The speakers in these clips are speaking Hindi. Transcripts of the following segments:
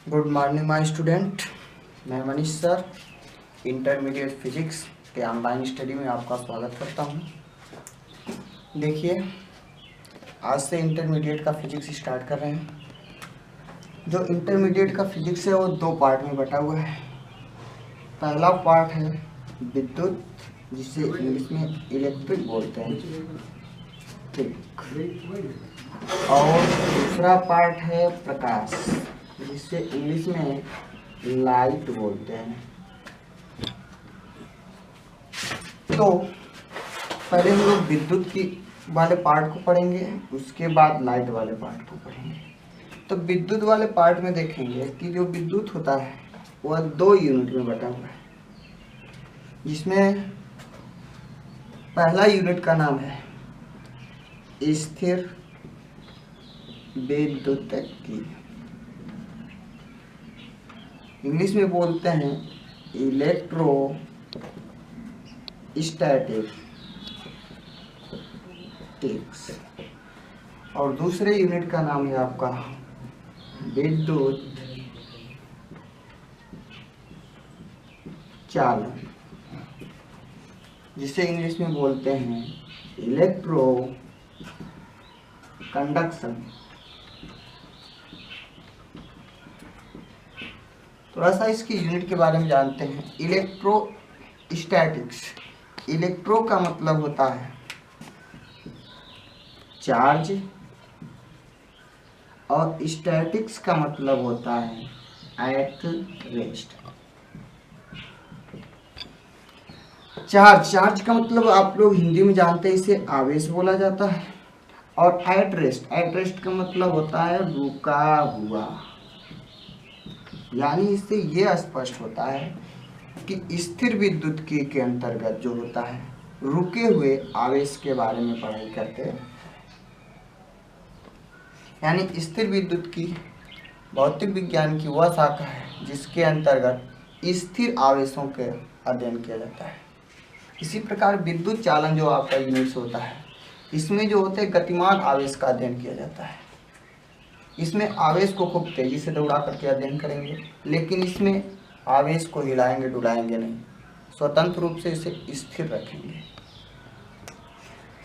Good morning my student. मैं मनीष सर इंटरमीडिएट फिजिक्स के ऑनलाइन स्टडी में आपका स्वागत करता हूं। देखिए, आज से इंटरमीडिएट का फिजिक्स स्टार्ट कर रहे हैं। जो इंटरमीडिएट का फिजिक्स है वो दो पार्ट में बटा हुआ है। पहला पार्ट है विद्युत, जिसे इंग्लिश में इलेक्ट्रिक बोलते हैं, ठीक। और दूसरा पार्ट है प्रकाश, जिसे इंग्लिश में लाइट बोलते हैं। तो पहले हम लोग विद्युत की वाले पार्ट को पढ़ेंगे, उसके बाद लाइट वाले पार्ट को पढ़ेंगे। तो विद्युत वाले पार्ट में देखेंगे कि जो विद्युत होता है वह दो यूनिट में बटा हुआ है, जिसमें पहला यूनिट का नाम है स्थिर विद्युतकी, इंग्लिश में बोलते हैं इलेक्ट्रोस्टैटिक्स। और दूसरे यूनिट का नाम है आपका विद्युत चालन, जिसे इंग्लिश में बोलते हैं इलेक्ट्रो कंडक्शन। थोड़ा सा इसकी यूनिट के बारे में जानते हैं। इलेक्ट्रोस्टैटिक्स, इलेक्ट्रो का मतलब होता है चार्ज और स्टैटिक्स का मतलब होता है एट रेस्ट। चार्ज का मतलब आप लोग हिंदी में जानते हैं, इसे आवेश बोला जाता है। और एट रेस्ट का मतलब होता है रुका हुआ। यानी इससे ये स्पष्ट होता है कि स्थिर विद्युतकी के अंतर्गत जो होता है रुके हुए आवेश के बारे में पढ़ाई करते हैं। यानी स्थिर विद्युतकी भौतिक विज्ञान की वह शाखा है जिसके अंतर्गत स्थिर आवेशों के अध्ययन किया जाता है। इसी प्रकार विद्युत चालन जो आपका यूनिट्स होता है, इसमें जो होते हैं गतिमान आवेश का अध्ययन किया जाता है। इसमें आवेश को खूब तेजी से दौड़ा करके अध्ययन करेंगे, लेकिन इसमें आवेश को हिलाएंगे डुलाएंगे नहीं, स्वतंत्र रूप से इसे स्थिर रखेंगे।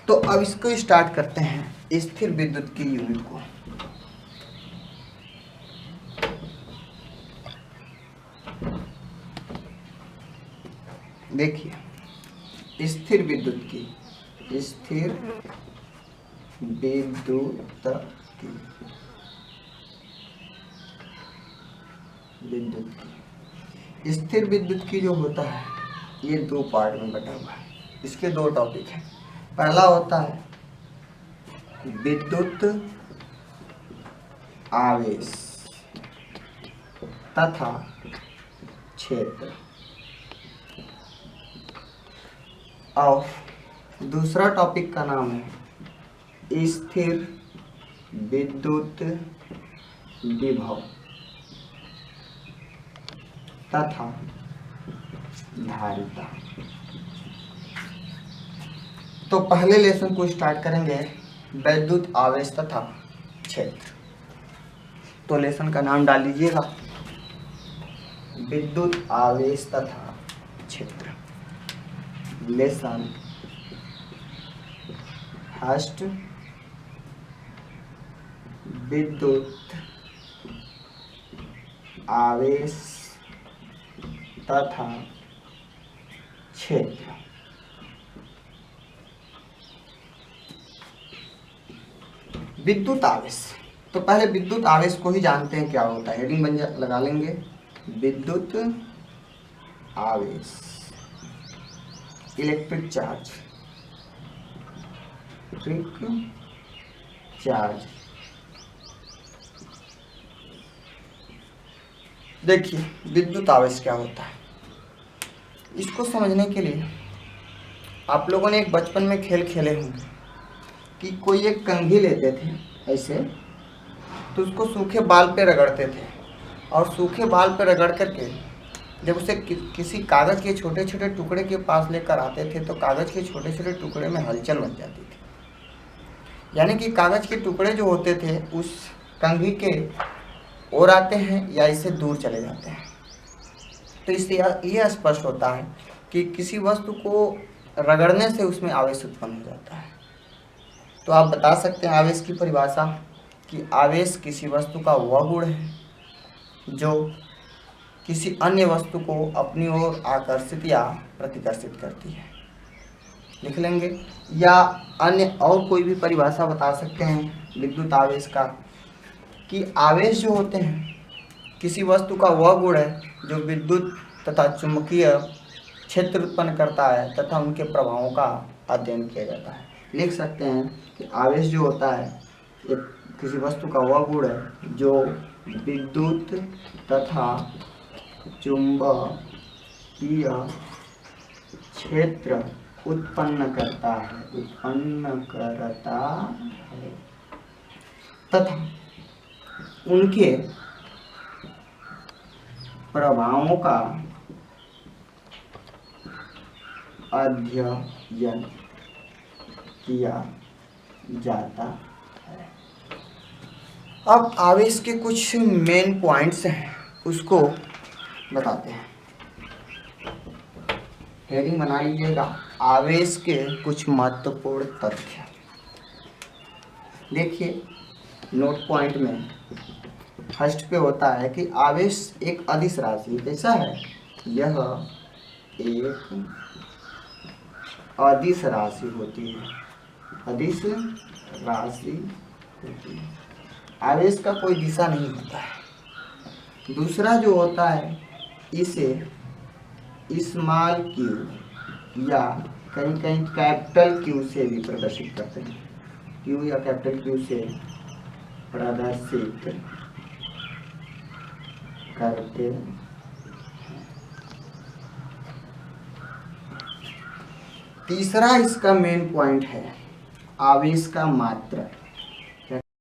तो अब इसको स्टार्ट करते हैं स्थिर विद्युत की यूनिट को। देखिए, स्थिर विद्युत की स्थिर विद्युत की जो होता है ये दो पार्ट में बटा हुआ है। इसके दो टॉपिक हैं। पहला होता है विद्युत आवेश तथा क्षेत्र, और दूसरा टॉपिक का नाम है स्थिर विद्युत विभव तथा धारिता। तो पहले लेसन को स्टार्ट करेंगे विद्युत आवेश तथा क्षेत्र। तो लेसन का नाम डाल लीजिएगा विद्युत आवेश तथा क्षेत्र। लेसन फर्स्ट, विद्युत आवेश तथा क्षेत्र। विद्युत आवेश, तो पहले विद्युत आवेश को ही जानते हैं क्या होता है। हेडिंग लगा लेंगे विद्युत आवेश, इलेक्ट्रिक चार्ज, देखिए विद्युत आवेश क्या होता है। इसको समझने के लिए आप लोगों ने एक बचपन में खेल खेले होंगे कि कोई एक कंघी लेते थे ऐसे, तो उसको सूखे बाल पे रगड़ते थे, और सूखे बाल पे रगड़ करके जब उसे किसी कागज़ के छोटे छोटे टुकड़े के पास लेकर आते थे तो कागज़ के छोटे छोटे टुकड़े में हलचल बन जाती थी। यानी कि कागज़ के टुकड़े जो होते थे उस कंघी के और आते हैं या इससे दूर चले जाते हैं। तो इससे यह स्पष्ट होता है कि किसी वस्तु को रगड़ने से उसमें आवेश उत्पन्न हो जाता है। तो आप बता सकते हैं आवेश की परिभाषा कि आवेश किसी वस्तु का वह गुण है जो किसी अन्य वस्तु को अपनी ओर आकर्षित या प्रतिकर्षित करती है। लिख लेंगे, या अन्य और कोई भी परिभाषा बता सकते हैं विद्युत आवेश का कि आवेश जो होते हैं किसी वस्तु का वह गुण है जो विद्युत तथा चुंबकीय क्षेत्र उत्पन्न करता है तथा उनके प्रभावों का अध्ययन किया जाता है। लिख सकते हैं कि आवेश जो होता है ये किसी वस्तु का वह गुण है जो विद्युत तथा चुंबकीय क्षेत्र उत्पन्न करता है तथा उनके प्रभावों का अध्ययन किया जाता है। अब आवेश के कुछ मेन पॉइंट्स हैं उसको बताते हैं। हेडिंग बना लीजिएगा, आवेश के कुछ महत्वपूर्ण तथ्य। देखिए नोट पॉइंट में फर्स्ट पे होता है कि आवेश एक अदिश राशि कैसा है, यह एक अदिश राशि होती है, अदिश राशि होती है। आवेश का कोई दिशा नहीं होता है। दूसरा जो होता है इसे स्मॉल क्यू या कहीं कहीं कैपिटल क्यू से भी प्रदर्शित करते हैं, क्यू या कैपिटल क्यू से प्रदर्शित करते हैं। तीसरा इसका मेन पॉइंट है आवेश का मात्रक।